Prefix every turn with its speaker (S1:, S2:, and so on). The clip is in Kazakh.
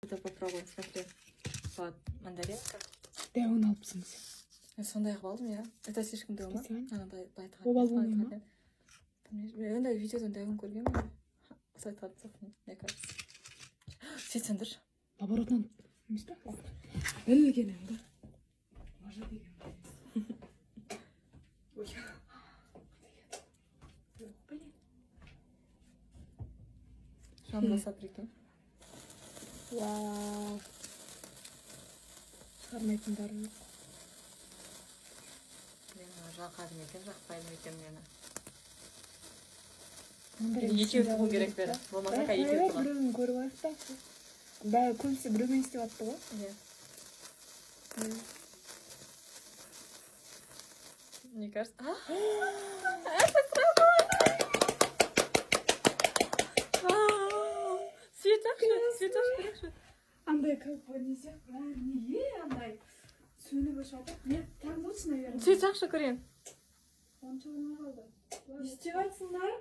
S1: Это попробуем, смотри. Вот, мандаринка.
S2: Да, оны алыпсың сен.
S1: Я сондай қылып алдым, иә. Это слишком было ма?
S2: Специально?
S1: Ана былай
S2: Ол болмай ма?
S1: Мен ондай видеода ондайын көргенмін. Осылай тартып, мне кажется. Сөйтсем дұршы.
S2: Оборотнан емес пе? Білгенім да. Мажа деген. Ой. Блин.
S1: Жанбаса прикинь.
S2: Вау. Шығармайтындары жоқ.
S1: Мен жақады ма екен, жақпайды ма екен мені.
S2: Екеуі
S1: тұғу керек бері. Болмаса екеуі тұға.
S2: Біреуін көріп алайық та. Бәрі көбісі біреумен істеп атты ғой.
S1: Иә. Мне кажется... Свет
S2: Андай как бы не сияқты. Неге андай сөніп жатыр? Мен там лучше, наверное.
S1: жақшы көрейін.
S2: Онша болмай қалды. Не істеп жатсыңдар?